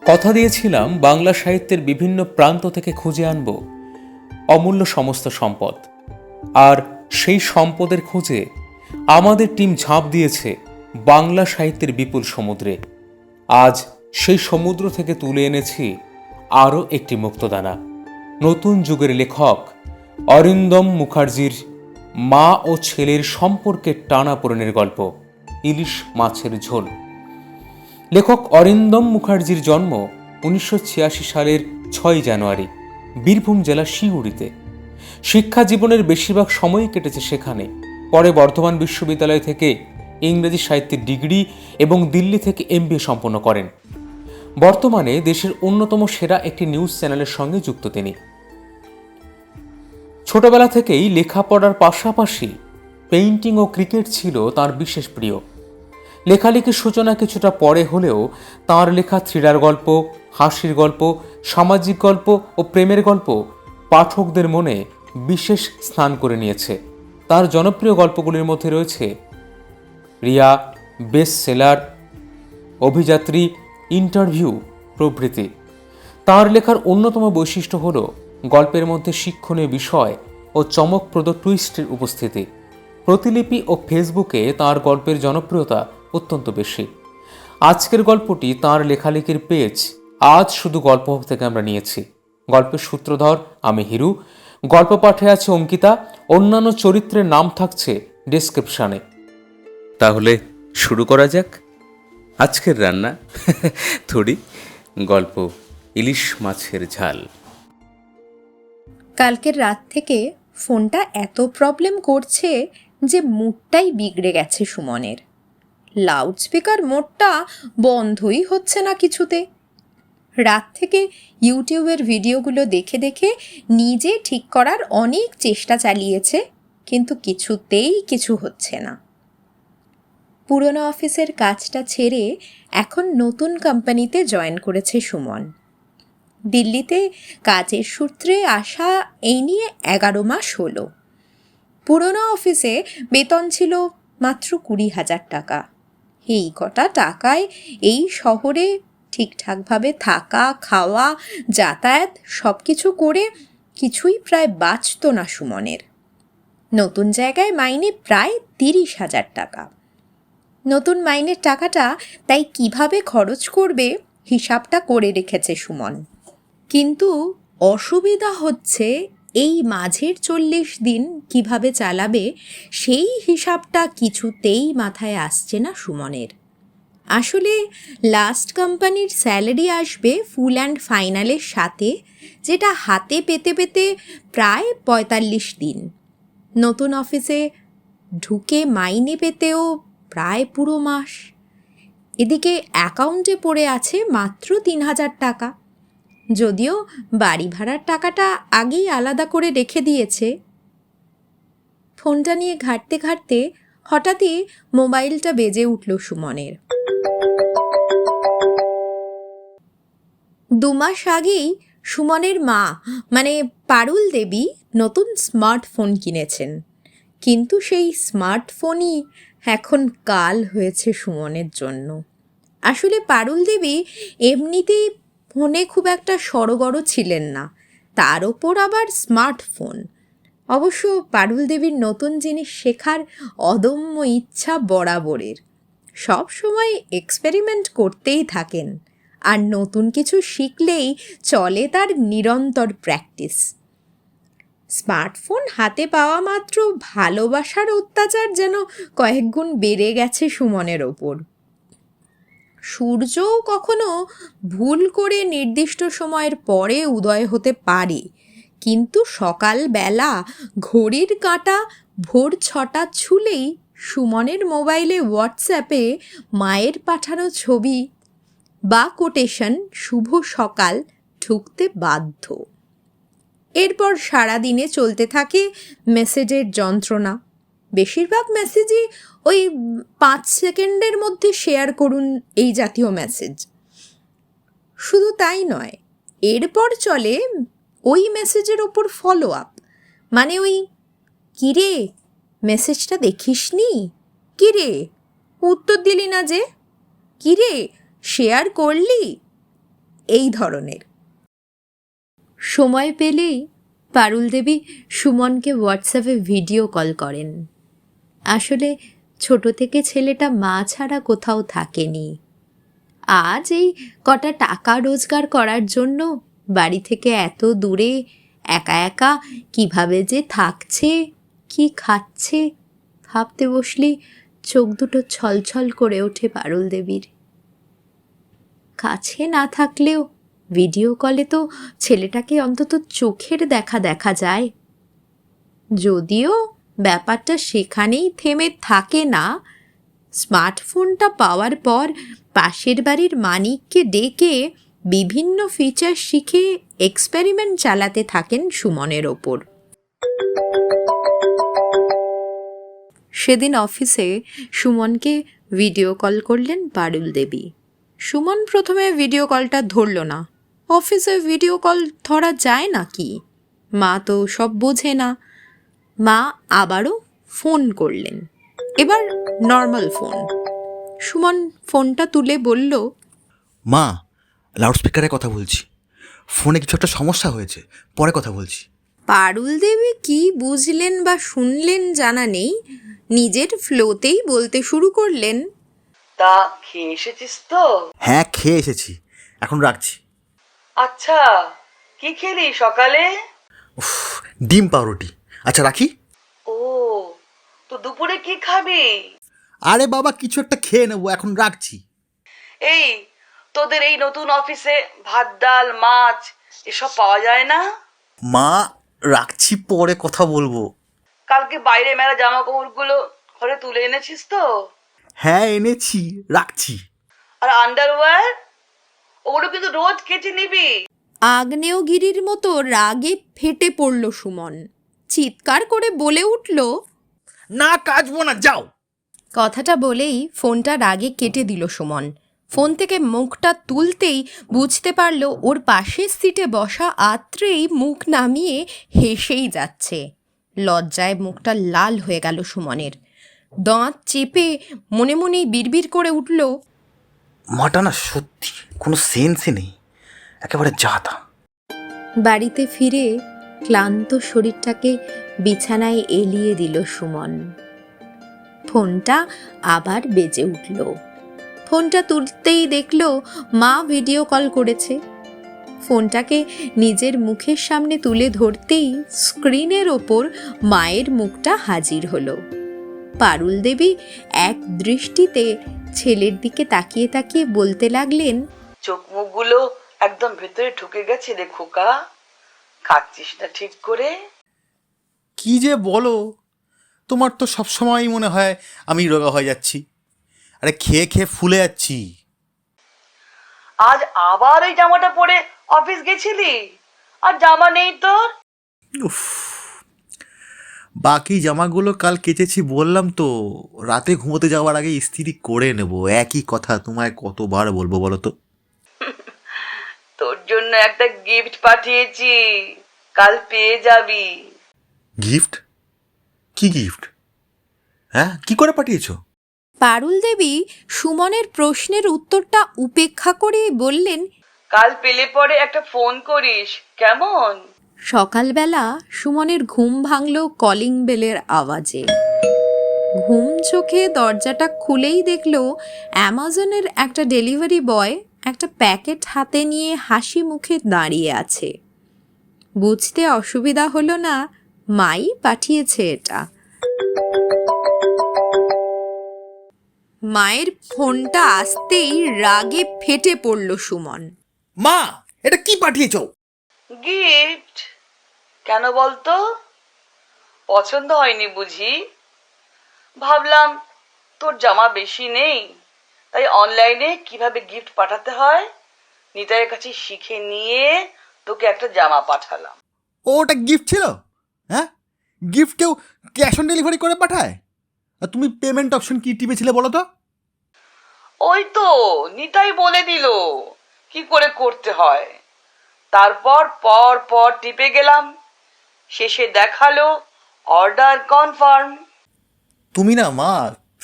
কথা দিয়েছিলাম বাংলা সাহিত্যের বিভিন্ন প্রান্ত থেকে খুঁজে আনব অমূল্য সমস্ত সম্পদ, আর সেই সম্পদের খোঁজে আমাদের টিম ঝাঁপ দিয়েছে বাংলা সাহিত্যের বিপুল সমুদ্রে। আজ সেই সমুদ্র থেকে তুলে এনেছি আরও একটি মুক্তদানা, নতুন যুগের লেখক অরিন্দম মুখার্জির মা ও ছেলের সম্পর্কের টানাপোড়েনের গল্প ইলিশ মাছের ঝোল। লেখক অরিন্দম মুখার্জির জন্ম 1986 সালের 6 জানুয়ারি বীরভূম জেলার সিউড়িতে। শিক্ষা জীবনের বেশিরভাগ সময়ই কেটেছে সেখানে। পরে বর্ধমান বিশ্ববিদ্যালয় থেকে ইংরেজি সাহিত্যের ডিগ্রি এবং দিল্লি থেকে MBA সম্পন্ন করেন। বর্তমানে দেশের অন্যতম সেরা একটি নিউজ চ্যানেলের সঙ্গে যুক্ত তিনি। ছোটবেলা থেকেই লেখাপড়ার পাশাপাশি পেইন্টিং ও ক্রিকেট ছিল তার বিশেষ প্রিয়। লেখালেখির সূচনা কিছুটা পরে হলেও তাঁর লেখা থ্রিলার গল্প, হাসির গল্প, সামাজিক গল্প ও প্রেমের গল্প পাঠকদের মনে বিশেষ স্থান করে নিয়েছে। তার জনপ্রিয় গল্পগুলির মধ্যে রয়েছে রিয়া, বেস্ট সেলার, অভিযাত্রী, ইন্টারভিউ প্রভৃতি। তাঁর লেখার অন্যতম বৈশিষ্ট্য হল গল্পের মধ্যে শিক্ষণীয় বিষয় ও চমকপ্রদ টুইস্টের উপস্থিতি। প্রতিলিপি ও ফেসবুকে তাঁর গল্পের জনপ্রিয়তা অত্যন্ত বেশি। আজকের গল্পটি তাঁর লেখালেখির পেজ আজ শুধু গল্প থেকে আমরা নিয়েছি। গল্পের সূত্রধর আমি হিরু, গল্প পাঠে আছে অঙ্কিতা, অন্যান্য চরিত্রের নাম থাকছে ডেসক্রিপশনে। তাহলে শুরু করা যাক আজকের রান্না থোড়ি গল্প ইলিশ মাছের ঝাল। কালকের রাত থেকে ফোনটা এত প্রবলেম করছে যে মুডটাই বিগড়ে গেছে সুমনের। লাউডস্পিকার মোডটা বন্ধই হচ্ছে না কিছুতে। রাত থেকে ইউটিউবের ভিডিওগুলো দেখে দেখে নিজে ঠিক করার অনেক চেষ্টা চালিয়েছে, কিন্তু কিছুতেই কিছু হচ্ছে না। পুরনো অফিসের কাজটা ছেড়ে এখন নতুন কোম্পানিতে জয়েন করেছে সুমন। দিল্লিতে কাজের সূত্রে আসা এই নিয়ে 11 মাস হলো। পুরনো অফিসে বেতন ছিল মাত্র 20,000 টাকা। এই কটা টাকায় এই শহরে ঠিকঠাকভাবে থাকা, খাওয়া, যাতায়াত সব কিছু করে কিছুই প্রায় বাঁচত না সুমনের। নতুন জায়গায় মাইনে প্রায় 30,000 টাকা। নতুন মাইনের টাকাটা তাই কিভাবে খরচ করবে হিসাবটা করে রেখেছে সুমন। কিন্তু অসুবিধা হচ্ছে এই মাঝের 40 দিন কিভাবে চালাবে সেই হিসাবটা কিছুতেই মাথায় আসছে না সুমনের। আসলে লাস্ট কোম্পানির স্যালারি আসবে ফুল অ্যান্ড ফাইনালের সাথে, যেটা হাতে পেতে পেতে প্রায় 45 দিন। নতুন অফিসে ঢুকে মাইনে পেতেও প্রায় পুরো মাস। এদিকে অ্যাকাউন্টে পড়ে আছে মাত্র 3,000 টাকা। যদিও বাড়ি ভাড়ার টাকাটা আগেই আলাদা করে রেখে দিয়েছে। ফোনটা নিয়ে ঘাঁটতে ঘাঁটতে হঠাৎই মোবাইলটা বেজে উঠল সুমনের। 2 মাস আগেই সুমনের মা মানে পারুল দেবী নতুন স্মার্টফোন কিনেছেন, কিন্তু সেই স্মার্টফোনই এখন কাল হয়েছে সুমনের জন্য। আসলে পারুল দেবী এমনিতেই ফোনে খুব একটা সড়গড় ছিলেন না, তার ওপর আবার স্মার্টফোন। অবশ্য পারুল দেবীর নতুন জিনিস শেখার অদম্য ইচ্ছা বরাবরের। সব সময় এক্সপেরিমেন্ট করতেই থাকেন, আর নতুন কিছু শিখলেই চলে তার নিরন্তর প্র্যাকটিস। স্মার্টফোন হাতে পাওয়া মাত্র ভালোবাসার অত্যাচার যেন কয়েক গুণ বেড়ে গেছে সুমনের ওপর। সূর্যও কখনো ভুল করে নির্দিষ্ট সময়ের পরে উদয় হতে পারে, কিন্তু সকালবেলা ঘড়ির কাঁটা ভোর 6টা ছুলেই সুমনের মোবাইলে হোয়াটসঅ্যাপে মায়ের পাঠানো ছবি বা কোটেশন শুভ সকাল ঢুকতে বাধ্য। এরপর সারাদিনে চলতে থাকে মেসেজের যন্ত্রণা। বেশিরভাগ মেসেজই ওই 5 সেকেন্ডের মধ্যে শেয়ার করুন এই জাতীয় মেসেজ। শুধু তাই নয়, এরপর চলে ওই মেসেজের ওপর ফলো আপ, মানে ওই কিরে মেসেজটা দেখিসনি, কিরে উত্তর দিলি না যে, কিরে শেয়ার করলি। এই ধরনের। সময় পেলেই পারুল দেবী সুমনকে হোয়াটসঅ্যাপে ভিডিও কল করেন। আসলে ছোট থেকে ছেলেটা মা ছাড়া কোথাও থাকেনি। আজ এই কটা টাকা রোজগার করার জন্য বাড়ি থেকে এত দূরে একা একা কিভাবে যে থাকছে, কি খাচ্ছে, ভাবতে বসলেই চোখ দুটো ছলছল করে ওঠে পারুল দেবীর। কাছে না থাকলেও ভিডিও কলে তো ছেলেটাকে অন্তত চোখের দেখা যায়। যদিও ব্যাপারটা সেখানেই থেমে থাকে না, স্মার্টফোনটা পাওয়ার পর পাশের বাড়ির মানিককে ডেকে বিভিন্ন ফিচার শিখে এক্সপেরিমেন্ট চালাতে থাকেন সুমনের ওপর। সেদিন অফিসে সুমনকে ভিডিও কল করলেন পারুল দেবী। সুমন প্রথমে ভিডিও কলটা ধরল না। অফিসে ভিডিও কল ধরা যায় নাকি? মা তো সব বোঝে না। মা আবারও ফোন করলেন, এবার নর্মাল ফোন। সুমন ফোনটা তুলে বলল, মা, লাউডস্পিকারে কথা বলছি, ফোনে কিছু একটা সমস্যা হয়েছে, পরে কথা বলছি। পারুল দেবী কি বুঝলেন বা শুনলেন জানা নেই, নিজের ফ্লোতেই বলতে শুরু করলেন, তা খেয়ে এসেছিস তো? হ্যাঁ, খেয়ে এসেছি, এখন রাখছি। আচ্ছা, কি খেলি সকালে? উফ, ডিম পাউরুটি। আচ্ছা রাখি। ও, তো দুপুরে কি খাবি? আরে বাবা, কিছু একটা খেয়ে নেবো, এখন রাখছি। এই, তোদের এই নতুন অফিসে ভাত ডাল মাছ এসব পাওয়া যায় না? মা, রাখছি, পরে কথা বলবো। কালকে বাইরে মেলা জামা কাপড়গুলো ঘরে তুলে এনেছিস তো? হ্যাঁ এনেছি, রাখছি। আর আন্ডারওয়্যার, ওগুলো কিন্তু রোজ কেচে নিবি। আগ্নেয়গিরির মতো রাগে ফেটে পড়ল সুমন। চিৎকার করে বলে উঠল, না, কাচবো না, যাও। কথাটা বলেই ফোনটা রাগে কেটে দিল সুমন। ফোন থেকে মুখটা তুলতেই বুঝতে পারল ওর পাশের সিটে বসা আত্রেই মুখ নামিয়ে হেসেই যাচ্ছে। লজ্জায় মুখটা লাল হয়ে গেল সুমনের। দাঁত চেপে মনে মনেই বিড়বিড় করে উঠল, মাটা না সত্যি কোনো সেন্সই নেই, একেবারে জাতা। বাড়িতে ফিরে ক্লান্ত শরীরটাকে বিছানায় এলিয়ে দিল সুমন। ফোনটা আবার বেজে উঠল। ফোনটা তুলতেই দেখল মা ভিডিও কল করেছে। ফোনটাকে নিজের মুখের সামনে তুলে ধরতেই স্ক্রিনের ওপর মায়ের মুখটা হাজির হলো। পারুল দেবী এক দৃষ্টিতে ছেলের দিকে তাকিয়ে তাকিয়ে বলতে লাগলেন, চোখ মুখগুলো একদম ভেতরে ঢুকে গেছে রে খোকা, খাচ্ছিস না ঠিক করে? কি যে বলো, তোমার তো সবসময়ই মনে হয় আমি রোগা হয়ে যাচ্ছি। আরে খেয়ে খেয়ে ফুলে যাচ্ছি। আজ আবার এই জামাটা পরে অফিস গেছিলি, আর জামা নেই তোর? উফ, বাকি জামাগুলো কাল কেচেছি বললাম তো, রাতে ঘুমোতে যাওয়ার আগে ইস্ত্রি করে নেব। একই কথা তোমায় কতবার বলবো বলো তো? তোর জন্য একটা গিফট পাঠিয়েছি, কাল পেয়ে যাবি। গিফট? কি গিফট? হ্যাঁ, কি করে পাঠিয়েছো? পারুল দেবী সুমনের প্রশ্নের উত্তরটা উপেক্ষা করে বললেন, কাল পেলে পরে একটা ফোন করিস, কেমন? সকালবেলা সুমনের ঘুম ভাঙল কলিং বেলের আওয়াজে। ঘুম চোখে দরজাটা খুলেই দেখল অ্যামাজনের একটা ডেলিভারি বয় একটা প্যাকেট হাতে নিয়ে হাসি মুখে দাঁড়িয়ে আছে। বুঝতে অসুবিধা হলো না, মাই পাঠিয়েছে এটা। মায়ের ফোনটা আসতেই রাগে ফেটে পড়ল সুমন। মা, এটা কি পাঠিয়েছো? গিফট? কেন বলতো? পছন্দ হয়নি বুঝি? ভাবলাম তোর জামা বেশি নেই, তাই অনলাইনে কিভাবে গিফট পাঠাতে হয় নিতাইয়ের কাছে শিখে নিয়ে তোকে একটা জামা পাঠালাম। ওটা গিফট ছিল? হ্যাঁ, গিফট কেউ ক্যাশ অন ডেলিভারি করে পাঠায়? আর তুমি পেমেন্ট অপশন কি টিপেছিলে বলো তো? ওই তো নিতাই বলে দিল কি করে করতে হয়, তারপর পর পর টিপে গেলাম, শেষে দেখালো অর্ডার কনফার্ম। তুমি না মা,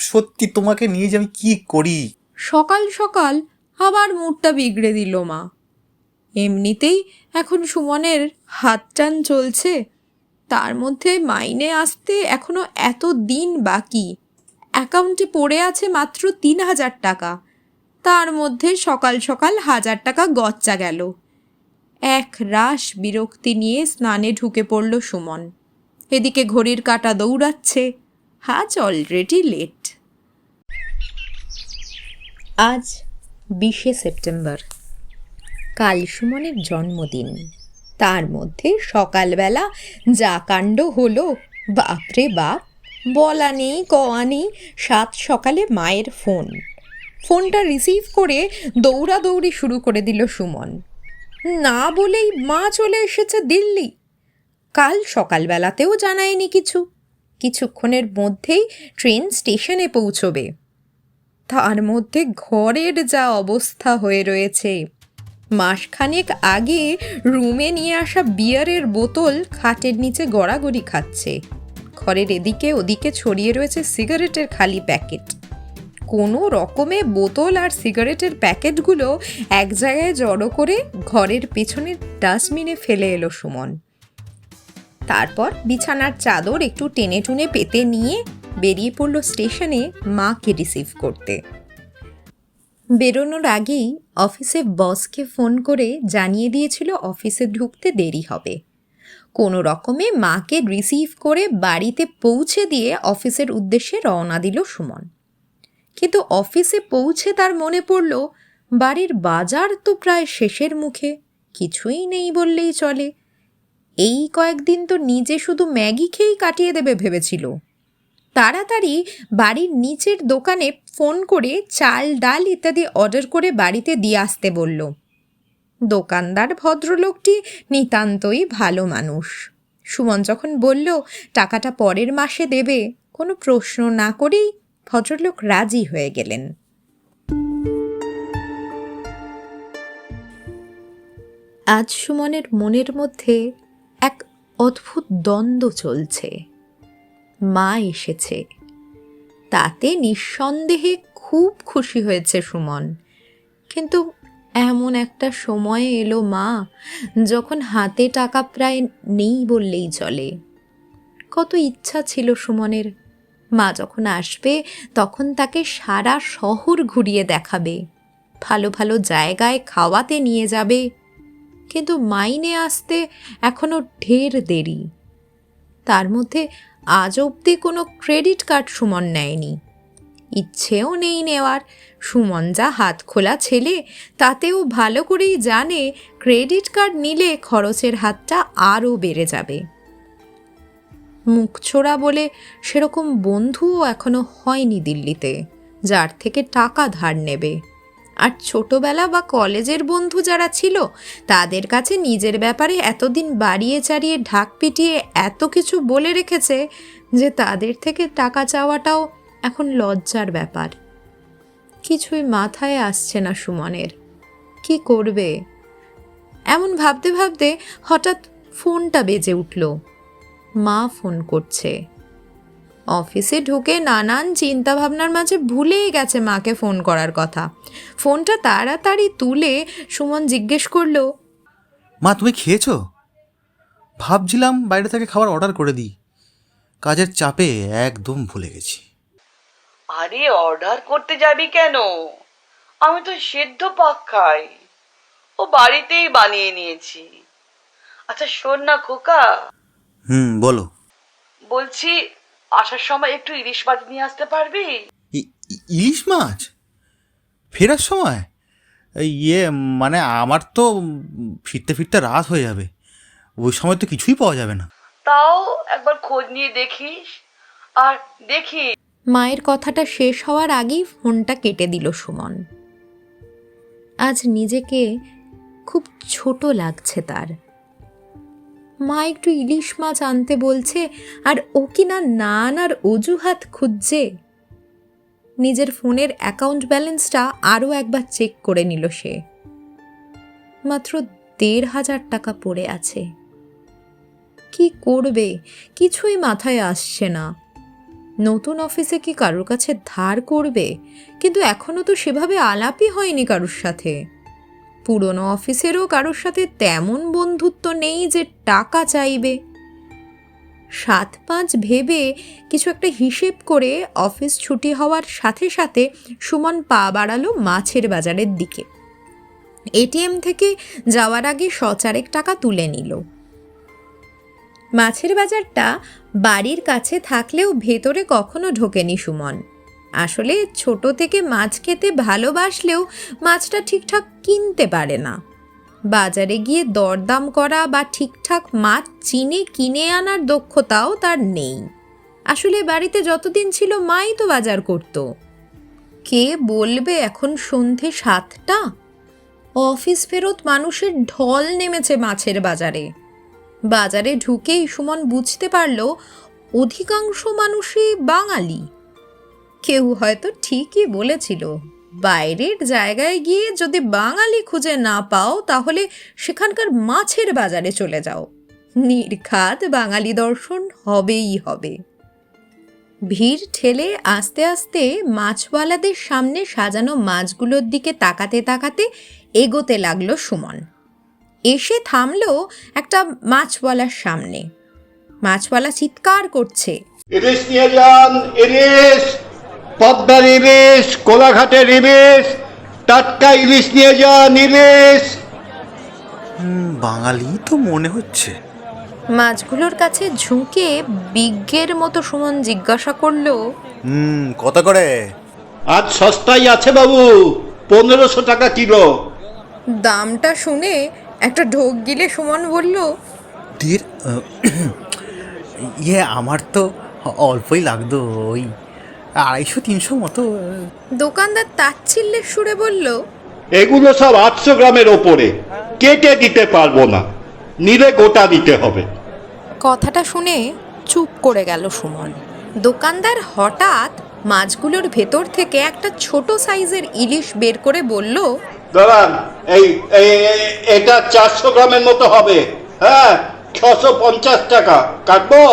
সত্যি তোমাকে নিয়ে যে আমি কি করি। সকাল সকাল আবার মুডটা বিগড়ে দিল মা। এমনিতেই এখন সুমনের হাত টান চলছে, তার মধ্যে মাইনে আসতে এখনো এত দিন বাকি। অ্যাকাউন্টে পড়ে আছে মাত্র 3,000 টাকা, তার মধ্যে সকাল সকাল 1,000 টাকা গচ্চা গেল। এক রাশ বিরক্তি নিয়ে স্নানে ঢুকে পড়ল সুমন। এদিকে ঘড়ির কাঁটা দৌড়াচ্ছে, আজ অলরেডি লেট। আজ 20শে সেপ্টেম্বর, কাল সুমনের জন্মদিন। তার মধ্যে সকালবেলা যা কাণ্ড হলো, বাপরে বাপ, বলা নেই কওয়া নেই। সাত সকালে মায়ের ফোনটা রিসিভ করে দৌড়াদৌড়ি শুরু করে দিল সুমন। না বলেই মা চলে এসেছে দিল্লি। কাল সকালবেলাতেও জানায়নি কিছু, কিছুক্ষণের মধ্যেই ট্রেন স্টেশনে পৌঁছবে। তার মধ্যে ঘরের যা অবস্থা হয়ে রয়েছে, মাসখানেক আগে রুমে নিয়ে আসা বিয়ারের বোতল খাটের নিচে গড়াগড়ি খাচ্ছে। ঘরের এদিকে ওদিকে ছড়িয়ে রয়েছে সিগারেটের খালি প্যাকেট। কোনো রকমে বোতল আর সিগারেটের প্যাকেটগুলো এক জায়গায় জড়ো করে ঘরের পেছনের ডাস্টবিনে ফেলে এলো সুমন। তারপর বিছানার চাদর একটু টেনে টুনে পেতে নিয়ে বেরিয়ে পড়ল স্টেশনে মাকে রিসিভ করতে। বেরোনোর আগেই অফিসে বসকে ফোন করে জানিয়ে দিয়েছিল অফিসে ঢুকতে দেরি হবে। কোনো রকমে মাকে রিসিভ করে বাড়িতে পৌঁছে দিয়ে অফিসের উদ্দেশ্যে রওনা দিল সুমন। কিন্তু অফিসে পৌঁছে তার মনে পড়ল বাড়ির বাজার তো প্রায় শেষের মুখে, কিছুই নেই বললেই চলে। এই কয়েকদিন তো নিজে শুধু ম্যাগি খেয়েই কাটিয়ে দেবে ভেবেছিল। তাড়াতাড়ি বাড়ির নিচের দোকানে ফোন করে চাল ডাল ইত্যাদি অর্ডার করে বাড়িতে দিয়ে আসতে বলল। দোকানদার ভদ্রলোকটি নিতান্তই ভালো মানুষ। সুমন যখন বলল টাকাটা পরের মাসে দেবে, কোনো প্রশ্ন না করেই ভদ্রলোক রাজি হয়ে গেলেন। আজ সুমনের মনের মধ্যে এক অদ্ভুত দ্বন্দ্ব চলছে। মা এসেছে, তাতে নিঃসন্দেহে খুব খুশি হয়েছে সুমন। কিন্তু এমন একটা সময়ে এলো মা, যখন হাতে টাকা প্রায় নেই বললেই চলে। কত ইচ্ছা ছিল সুমনের, মা যখন আসবে তখন তাকে সারা শহর ঘুরিয়ে দেখাবে, ভালো ভালো জায়গায় খাওয়াতে নিয়ে যাবে। কিন্তু মাইনে আসতে এখনো ঢের দেরি। তার মধ্যে আজ অবধি কোনো ক্রেডিট কার্ড সুমন নেয়নি, ইচ্ছেও নেই নেওয়ার। সুমন যা হাত খোলা ছেলে, তাতেও ভালো করেই জানে ক্রেডিট কার্ড নিলে খরচের হাতটা আরও বেড়ে যাবে। মুখছোড়া বলে সেরকম বন্ধুও এখনো হয়নি দিল্লিতে, যার থেকে টাকা ধার নেবে। আর ছোটবেলা বা কলেজের বন্ধু যারা ছিল, তাদের কাছে নিজের ব্যাপারে এতদিন বাড়িয়ে চাড়িয়ে ঢাক পিটিয়ে এত কিছু বলে রেখেছে যে তাদের থেকে টাকা চাওয়াটাও এখন লজ্জার ব্যাপার। কিছুই মাথায় আসছে না সুমনের, কি করবে। এমন ভাবতে ভাবতে হঠাৎ ফোনটা বেজে উঠল। মা ফোন করছে। অফিসে ঢুকে নানান চিন্তাভাবনার মাঝে ভুলেই গেছে মাকে ফোন করার কথা। ফোনটা তাড়াতাড়ি তুলে সুমন জিজ্ঞেস করলো, মা তুমি খেয়েছো? ভাবছিলাম বাইরে থেকে খাবার অর্ডার করে দিই, কাজের চাপে একদম ভুলে গেছি। আরে অর্ডার করতে যাবি কেন? আমি তো সেদ্ধ পাক খাই, ও বাড়িতেই বানিয়ে নিয়েছি। আচ্ছা শোন না খোকা, বলো। বলছি আসার সময় একটু ইলিশ মাছ নিয়ে আসতে পারবি? ইলিশ মাছ ফেরার সময়? মানে আমার তো ফিরতে ফিরতে রাত হয়ে যাবে, ওই সময় তো কিছুই পাওয়া যাবে না। তাও একবার খোঁজ নিয়ে দেখিস। আর দেখি। মায়ের কথাটা শেষ হওয়ার আগেই ফোনটা কেটে দিল সুমন। আজ নিজেকে খুব ছোট লাগছে তার। মা একটু ইলিশ মাছ আনতে বলছে, আর ও কিনা না আনার অজুহাত খুঁজছে। নিজের ফোনের অ্যাকাউন্ট ব্যালেন্সটা আরও একবার চেক করে নিল সে। মাত্র 1,500 টাকা পড়ে আছে। কি করবে কিছুই মাথায় আসছে না। নতুন অফিসে কি কারোর কাছে ধার করবে? কিন্তু এখনো তো সেভাবে আলাপই হয়নি কারোর সাথে। পুরনো অফিসেরও কারোর সাথে তেমন বন্ধুত্ব নেই যে টাকা চাইবে। 7-5 ভেবে কিছু একটা হিসেব করে অফিস ছুটি হওয়ার সাথে সাথে সুমন পা বাড়ালো মাছের বাজারের দিকে। এটিএম থেকে যাওয়ার আগে 100 টাকা তুলে নিল। মাছের বাজারটা বাড়ির কাছে থাকলেও ভেতরে কখনো ঢোকেনি সুমন। আসলে ছোট থেকে মাছ খেতে ভালোবাসলেও মাছটা ঠিকঠাক কিনতে পারে না। বাজারে গিয়ে দরদাম করা বা ঠিকঠাক মাছ চিনে কিনে আনার দক্ষতাও তার নেই। আসলে বাড়িতে যতদিন ছিল মাই তো বাজার করত। কে বলবে এখন সন্ধে 7টা? অফিস ফেরত মানুষের ঢল নেমেছে মাছের বাজারে। বাজারে ঢুকেই সুমন বুঝতে পারল অধিকাংশ মানুষই বাঙালি। কেউ হয়তো ঠিকই বলেছিল, বাইরের জায়গায় গিয়ে যদি বাঙালি খুঁজে না পাও তাহলে সেখানকার মাছের বাজারে চলে যাও, নির্ঘাত বাঙালি দর্শন হবেই হবে। ভিড় ঠেলে আস্তে আস্তে মাছওয়ালাদের সামনে সাজানো মাছগুলোর দিকে তাকাতে তাকাতে এগোতে লাগলো সুমন। এসে থামলো একটা মাছওয়ালার সামনে। মাছওয়ালা চিৎকার করছে, ইলিশ নিয়ে যান, ইলিশ, পদ্মার ইলিশ, কোলাঘাটের ইলিশ, টাটকা ইলিশ নিয়ে যান, ইলিশ। বাঙালি তো মনে হচ্ছে। মাছগুলোর কাছে ঝুঁকে বিজ্ঞের মতো সুমন জিজ্ঞাসা করলো, কত করে? আজ সস্তাই আছে বাবু, 1500 টাকা কিলো। দামটা শুনে একটা ঢোক গিলে সুমন বলল, তীর আমার তো অল্পই লাগতো, ওই 250-300 মতো। দোকানদার তাচ্ছিল্যের সুরে বলল, এগুলো সব 800 গ্রামের ওপরে, কেটে দিতে পারবো না, নিলে গোটা দিতে হবে। কথাটা শুনে চুপ করে গেল সুমন। দোকানদার হঠাৎ মাছগুলোর ভেতর থেকে একটা ছোট সাইজের ইলিশ বের করে বলল, দাঁড়ান, এটা 400 গ্রামের মতো হবে। হ্যাঁ, 650 টাকা কাটবো।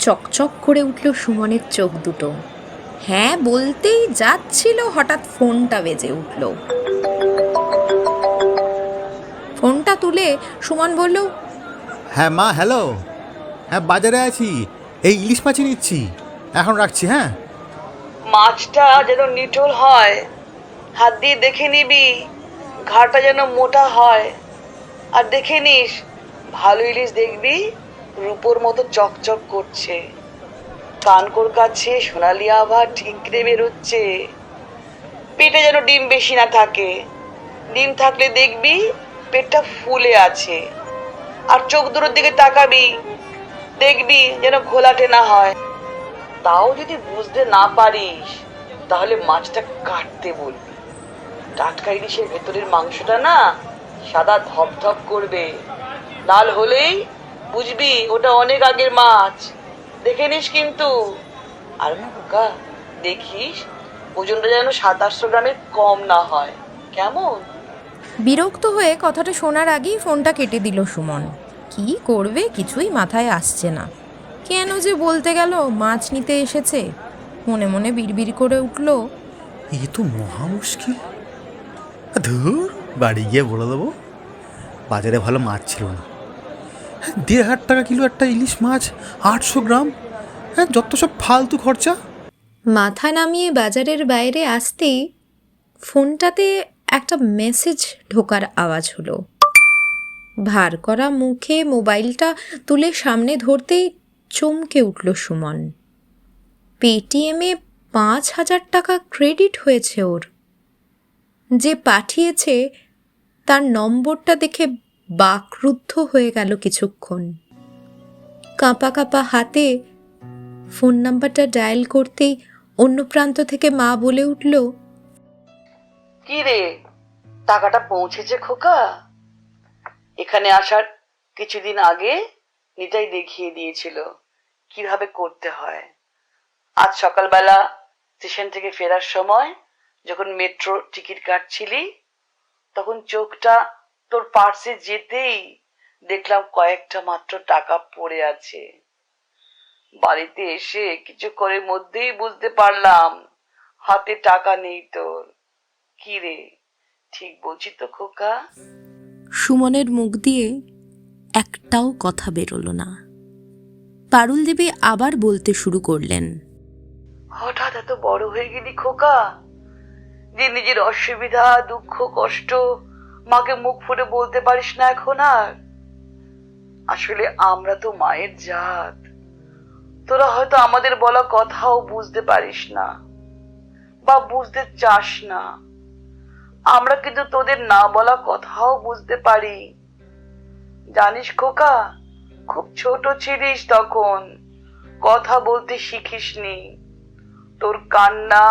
চকচক করে উঠল সুমনের চোখ দুটো। হ্যাঁ বলতেই যাচ্ছিল, হঠাৎ ফোনটা বেজে উঠল। ফোনটা তুলে সুমন বলল, হ্যাঁ মা, হ্যালো। হ্যাঁ, বাজারে আছি, এই ইলিশ মাছই নিচ্ছি, এখন রাখছি। হ্যাঁ, মাছটা যেন নিটোল হয়, হাত দিয়ে দেখে নিবি, ঘাটা যেন মোটা হয়। আর দেখে নিস, ভালো ইলিশ দেখবি রূপোর মতো চকচক করছে, কানকোর কাছে সোনালি আভা ঠিকরে বেরোচ্ছে। পেটে যেন ডিম বেশি না থাকে, ডিম থাকলে দেখবি পেটটা ফুলে আছে। আর চোখ দুটোর দিকে তাকাবি, দেখবি যেন ঘোলাটে না হয়। তাও যদি বুঝতে না পারিস তাহলে মাছটা কাটতে বলবি। টাটকা ইলিশের ভেতরের মাংসটা না সাদা ধপধপ করবে, লাল হলেই বুঝবি ওটা অনেক আগের মাছ। দেখে নিস কিন্তু। আর খোকা, দেখিস ওজনটা যেন 700-800 গ্রামের কম না হয়, কেমন? বিরক্ত হয়ে কথাটা শোনার আগেই ফোনটা কেটে দিল সুমন। কি করবে কিছুই মাথায় আসছে না। কেন যে বলতে গেল মাছ নিতে এসেছে। মনে মনে বিড়বিড় করে উঠল, এ তো মহা মুশকিল। ধুর, বাড়ি গিয়ে বলে দেবো বাজারে ভালো মাছ ছিল না। 1,500 টাকা কিলো একটা ইলিশ মাছ, 800 গ্রাম। হ্যাঁ, যত সব ফালতু খরচা। মাথা নামিয়ে বাজারের বাইরে আসতেই ফোনটাতে একটা মেসেজ ঢোকার আওয়াজ হলো। ভার করা মুখে মোবাইলটা তুলে সামনে ধরতেই চমকে উঠল সুমন। পেটিএমে 5,000 টাকা ক্রেডিট হয়েছে ওর। যে পাঠিয়েছে তার নম্বরটা দেখে বাকরুদ্ধ হয়ে গেল কিছুক্ষণ। কাঁপা কাঁপা হাতে ফোন নাম্বারটা ডায়াল করতেই অন্য প্রান্ত থেকে মা বলে উঠল, কি রে, টাকাটা পৌঁছেছে খোকা? এখানে আসার কিছুদিন আগে নিতাই দেখিয়ে দিয়েছিল কিভাবে করতে হয়। আজ সকালবেলা স্টেশন থেকে ফেরার সময় যখন মেট্রো টিকিট কাটছিলি, তখন চোখটা তোর পার্সে যেতেই দেখলাম কয়েকটা মাত্র টাকা পড়ে আছে। বাড়িতে এসে কিছুক্ষণের মধ্যেই বুঝতে পারলাম হাতে টাকা নেই তোর। কি রে, ঠিক বলছি তো খোকা? সুমনের মুখ দিয়ে একটাও কথা বেরোলো না। পারুল দেবী আবার বলতে শুরু করলেন, হঠাৎ এত বড় হয়ে গেলি খোকা যে নিজের অসুবিধা, দুঃখ, কষ্ট মাকে মুখ ফুটে বলতে পারিস না এখন আর? আসলে আমরা তো মায়ের জাত, তোরা হয়তো আমাদের বলা কথাও বুঝতে পারিস না বা বুঝতে চাস না। আমরা কিন্তু তোদের না বলা কথাও বুঝতে পারি। জানিস খোকা, খুব ছোট ছিলিস তখন, কথা বলতে শিখিসনি। তোর কান্না,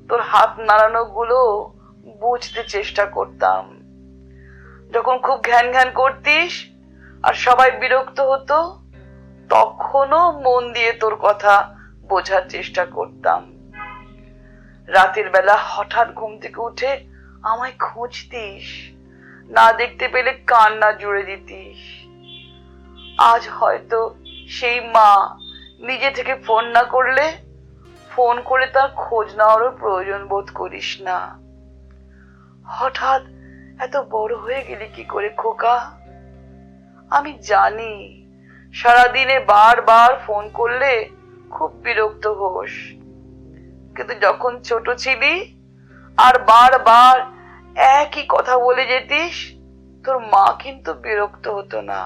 তোর হাত নাড়ানো গুলো বুঝতে চেষ্টা করতাম। যখন খুব ঘ্যান ঘ্যান করতিস আর সবাই বিরক্ত হতো, তখনও মন দিয়ে তোর কথা বোঝার চেষ্টা করতাম। রাতের বেলা হঠাৎ ঘুম থেকে উঠে আমায় খুঁজতিস, না দেখতে পেলে কান্না জুড়ে দিতিস। আজ হয়তো সেই মা নিজে থেকে ফোন না করলে ফোন করে তার খোঁজ নেওয়ারও প্রয়োজন বোধ করিস না। হঠাৎ এত বড় হয়ে গেলি কি করে খোকা? আমি জানি সারাদিনে বারবার ফোন করলে খুব বিরক্ত হোস, কিন্তু যখন ছোট ছিলি আর বারবার একই কথা বলে যেতিস, তোর মা কিন্তু বিরক্ত হতো না।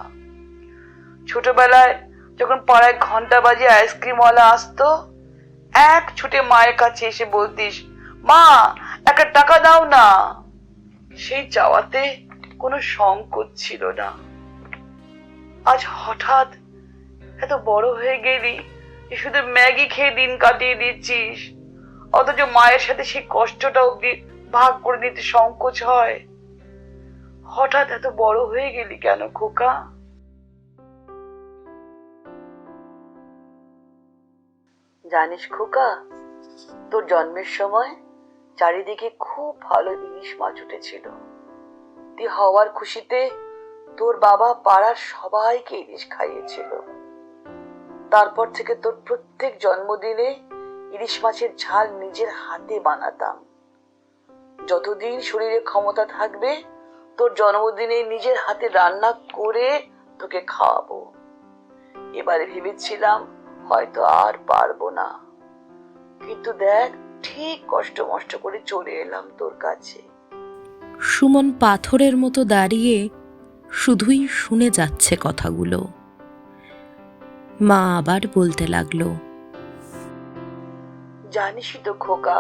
ছোটবেলায় যখন পাড়ায় ঘন্টা বাজে আইসক্রিমওয়ালা আসতো, এক ছুটে মায়ের কাছে এসে বলতিস, মা একটা টাকা দাও না। সেই চাওয়াতে কোনো সংকোচ ছিল না। আজ হঠাৎ এত বড় হয়ে গেলি যে শুধু ম্যাগি খেয়ে দিন কাটিয়ে দিচ্ছিস, অথচ মায়ের সাথে সেই কষ্টটা অব্দি ভাগ করে নিতে সংকোচ হয়। হঠাৎ এত বড় হয়ে গেলি কেন খোকা? জানিস খোকা, তোর জন্মের সময় চারিদিকে খুব ভালো ইলিশ মাছ উঠেছিল। তুই হওয়ার খুশিতে তোর বাবা পাড়ার সবাইকে ইলিশ খাইয়েছিল। তারপর থেকে তোর প্রত্যেক জন্মদিনে ইলিশ মাছের ঝাল নিজের হাতে বানাতাম। যতদিন শরীরে ক্ষমতা থাকবে, তোর জন্মদিনে নিজের হাতে রান্না করে তোকে খাওয়াবো। এবারে ভেবেছিলাম হয়তো আর পারবো না, কিন্তু দেখ ঠিক কষ্ট মষ্ট করে চলে এলাম তোর কাছে। সুমন পাথরের মতো দাঁড়িয়ে শুধুই শুনে যাচ্ছে কথাগুলো। মা আবার বলতে লাগলো, জানিসই তো খোকা,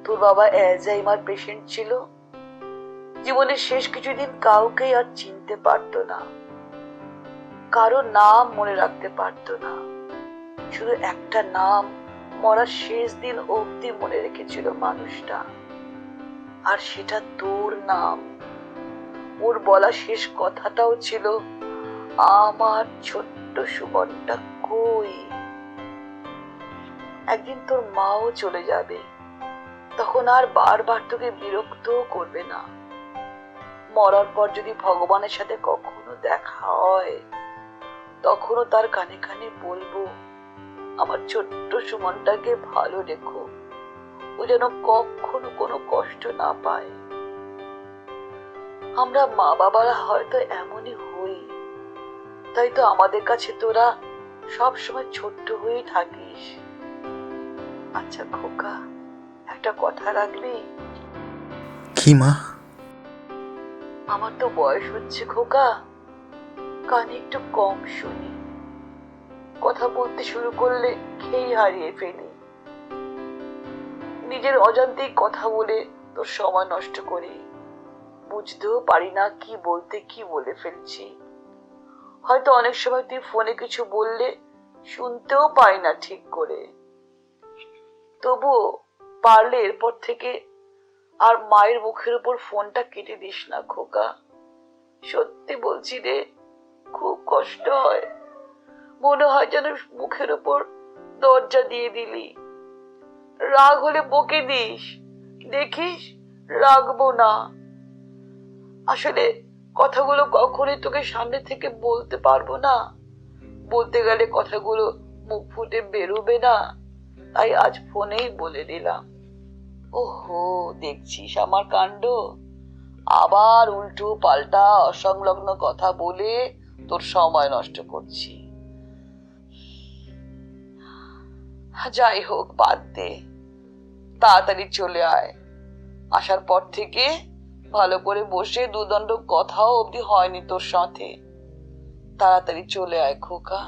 তোর বাবা অ্যালজাইমার পেশেন্ট ছিল। জীবনের শেষ কিছুদিন কাউকেই আর চিনতে পারতো না, কারো নাম মনে রাখতে পারতো না। শুধু একটা নাম মরার শেষ দিন অবধি মনে রেখেছিল মানুষটা, আর সেটা তোর নাম। ওর বলা শেষ কথাটাও ছিল, আমার ছোট্ট সুমনটা কই। একদিন তোর মাও চলে যাবে, তখন আর বারবার তোকে বিরক্তও করবে না। মরার পর যদি ভগবানের সাথে কখনো দেখা হয়, তখনও তার কানে কানে বলবো, আমার ছোট্ট সুমনটাকে ভালো রেখো, ও যেন কখনো কোনো কষ্ট না পায়। আমরা মা বাবারা হয়তো এমনই হই, তাই তো আমাদের কাছে তোরা সব সময় ছোট্ট হয়েই থাকিস। আচ্ছা খোকা, একটা কথা রাখবি? কি মা? আমার তো বয়স হচ্ছে খোকা, কানে একটু কম শুনি। কথা বলতে শুরু করলে খেই হারিয়ে ফেলি। নিজের অজান্তেই কথা বলে তোর সময় নষ্ট করি, বুঝতেও পারি না কি বলতে কি বলে ফেলছি। হয়তো অনেক সময় তুই ফোনে কিছু বললে শুনতেও পাই না ঠিক করে। তবুও পারলে এরপর থেকে আর মায়ের মুখের উপর ফোনটা কেটে দিস না খোকা। সত্যি বলছি রে, খুব কষ্ট হয়। মনে হয় যেন মুখের উপর দরজা দিয়ে দিলি। রাগ হলে বকে দিস, দেখিস রাগবো না। আসলে কথাগুলো কখনোই তোকে সামনে থেকে বলতে পারবো না, বলতে গেলে কথাগুলো মুখ ফুটে বেরোবে না, তাই আজ ফোনেই বলে দিলাম। ওহো, দেখছিস আমার কাণ্ড। আবার উল্টো পাল্টা অসংলগ্ন কথা বলে তোর সময় নষ্ট করছি। যাই হোক, বাদ দে, তাড়াতাড়ি চলে আয়। আসার পর থেকে ভালো করে বসে দুদণ্ড কথাও অবধি হয়নি তোর সাথে। তাড়াতাড়ি চলে আয় খোকা।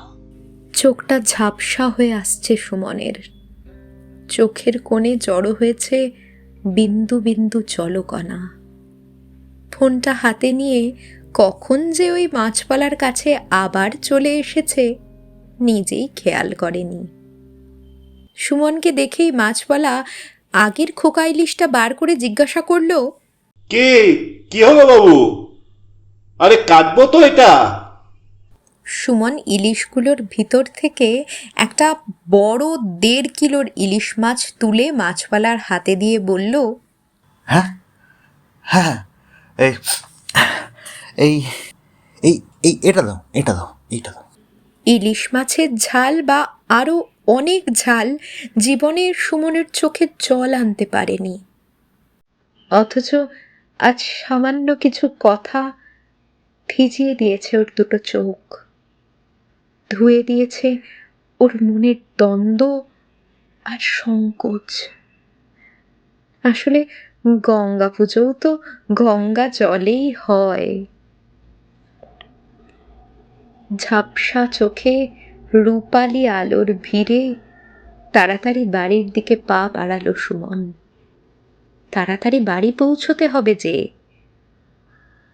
চোখটা ঝাপসা হয়ে আসছে সুমনের। চোখের কোণে জড়ো হয়েছে বিন্দু বিন্দু জলকণা। ফোনটা হাতে নিয়ে কখন যে ওই মাছপালার কাছে আবার চলে এসেছে নিজেই খেয়াল করেনি। সুমনকে দেখেই মাছপালা আগের খোকা ইলিশটা বার করে জিজ্ঞাসা করলো, কি হলো বাবু? আরে কাটবো তো এটা। সুমন ইলিশগুলোর ভিতর থেকে একটা বড় 1.5 কিলোর ইলিশ মাছ তুলে মাছপালার হাতে দিয়ে বলল, হ্যাঁ হ্যাঁ, এই এই এই এই এটা দাও, এটা দাও, এইটা দাও। ইলিশ মাছের ঝাল বা আরও অনেক ঝাল জীবনে সুমনের চোখে জল আনতে পারেনি। অথচ আজ সামান্য কিছু কথা ভিজিয়ে দিয়েছে ওর দুটো চোখ, ধুয়ে দিয়েছে ওর মনের দ্বন্দ্ব আর সংকোচ। আসলে গঙ্গা পুজোও তো গঙ্গা জলেই হয়। ঝাপসা চোখে রূপালি আলোর ভিড়ে তাড়াতাড়ি বাড়ির দিকে পা বাড়ালো সুমন। তাড়াতাড়ি বাড়ি পৌঁছতে হবে যে।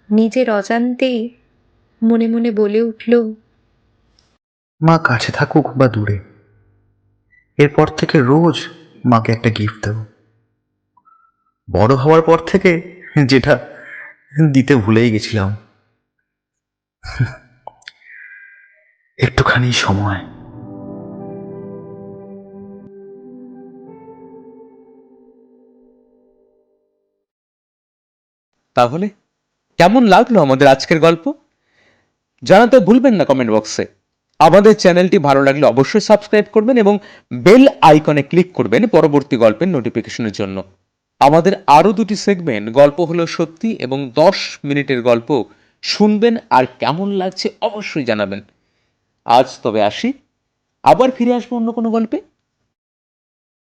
নিজের অজান্তেই মনে মনে বলে উঠল, মা কাছে থাকুক বা দূরে, এরপর থেকে রোজ মাকে একটা গিফট দেব। বড় হওয়ার পর থেকে যেটা দিতে ভুলেই গেছিলাম। একটুখানি সময়। তাহলে কেমন লাগলো আমাদের আজকের গল্প জানাতে ভুলবেন না কমেন্ট বক্সে। আমাদের চ্যানেলটি ভালো লাগলে অবশ্যই সাবস্ক্রাইব করবেন এবং বেল আইকনে ক্লিক করবেন পরবর্তী গল্পের নোটিফিকেশনের জন্য। আমাদের আরও 2টি সেগমেন্ট, গল্প হলো সত্যি এবং 10 মিনিটের গল্প শুনবেন, আর কেমন লাগছে অবশ্যই জানাবেন। আজ তবে আসি, আবার ফিরে আসবো অন্য কোনো গল্পে।